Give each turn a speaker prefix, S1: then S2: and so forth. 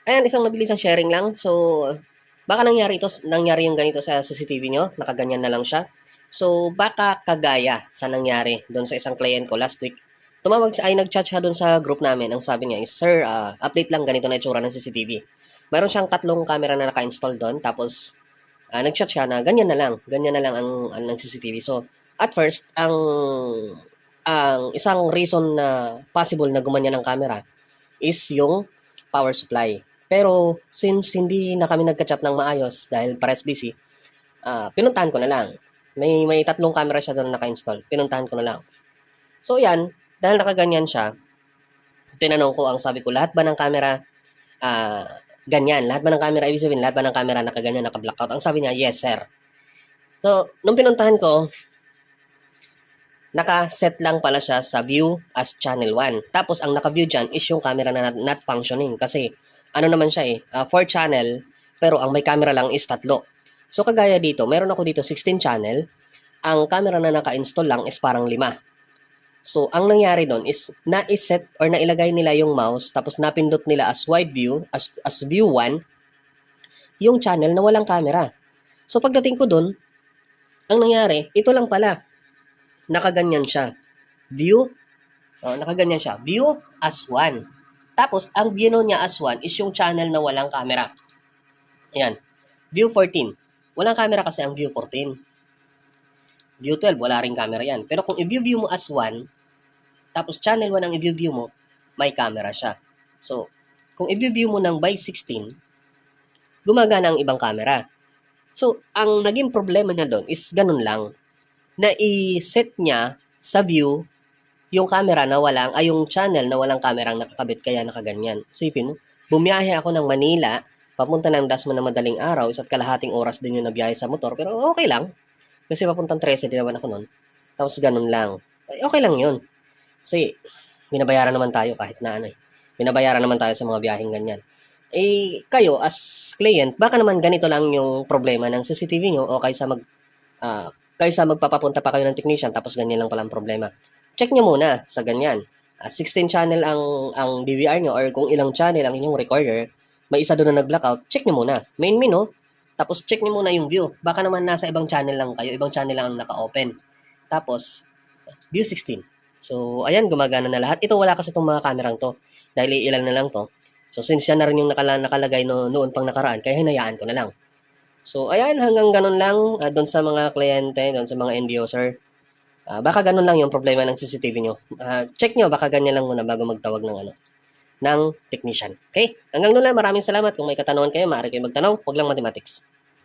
S1: Ayan, isang mabilisang sharing lang. So, baka nangyari yung ganito sa CCTV nyo, nakaganyan na lang siya. So, baka kagaya sa nangyari doon sa isang client ko last week. Nag-chat siya doon sa group namin. Ang sabi niya is, Sir, update lang, ganito na itsura ng CCTV. Mayroon siyang 3 camera na naka-install doon. Tapos, nag-chat siya na ganyan na lang ang ng CCTV. So, at first, ang isang reason na possible na gumanyan ng camera is yung power supply. Pero since hindi na kami nagka-chat ng maayos dahil pares busy, pinuntahan ko na lang. May 3 camera siya doon naka-install. Pinuntahan ko na lang. So yan, dahil nakaganyan siya, tinanong ko, ang sabi ko, lahat ba ng camera ganyan? Lahat ba ng camera, ibig sabihin, lahat ba ng camera nakaganyan, naka-blackout? Ang sabi niya, yes sir. So, nung pinuntahan ko, naka-set lang pala siya sa view as channel 1. Tapos, ang naka-view dyan is yung camera na not functioning. Kasi, ano naman siya 4 channel, pero ang may camera lang is 3. So, kagaya dito, meron ako dito 16 channel. Ang camera na naka-install lang is parang 5. So, ang nangyari doon is na-set or nailagay nila yung mouse, tapos napindot nila as wide view, as view 1, yung channel na walang camera. So, pagdating ko doon, ang nangyari, ito lang pala. Nakaganyan siya. View, nakaganyan siya. View as 1. Tapos, ang view niya as 1 is yung channel na walang camera. Ayan. View 14. Walang camera kasi ang view 14. View 12, wala ring camera yan. Pero kung i-view mo as 1, tapos channel 1 ang i-view mo, may camera siya. So, kung i-view mo ng by 16, gumagana ang ibang camera. So, ang naging problema niya doon is ganun lang. Na i-set niya sa view yung camera na yung channel na walang camera ang nakakabit, kaya nakaganyan. Isipin mo, bumiyahe ako ng Manila, papunta ng Dasma na madaling araw, 1.5 oras din yung nabiyahe sa motor, pero okay lang. Kasi papuntang 13 din naman ako nun. Tapos ganun lang. Okay lang yun. Kasi, binabayaran naman tayo kahit na binabayaran naman tayo sa mga biyaheng ganyan. Kayo as client, baka naman ganito lang yung problema ng CCTV nyo o kaysa magpapapunta pa kayo ng technician tapos ganyan lang pala ang problema. Check nyo muna sa ganyan. 16 channel ang DVR nyo or kung ilang channel ang inyong recorder, may isa doon na nag-blackout, check nyo muna. Main menu, tapos check nyo muna yung view. Baka naman nasa ibang channel lang kayo, ibang channel lang ang naka-open. Tapos, view 16. So, ayan, gumagana na lahat. Ito wala kasi itong mga kamerang to. Dahil ilan na lang to. So, since yan na rin yung nakalagay noon pang nakaraan, kaya hinayaan ko na lang. So, ayan, hanggang ganun lang doon sa mga kliyente, doon sa mga end user. Baka ganun lang yung problema ng CCTV nyo. Check nyo, baka ganyan lang muna bago magtawag ng technician. Okay? Hanggang doon lang, maraming salamat. Kung may katanungan kayo, maaari kayo magtanong. Huwag lang mathematics.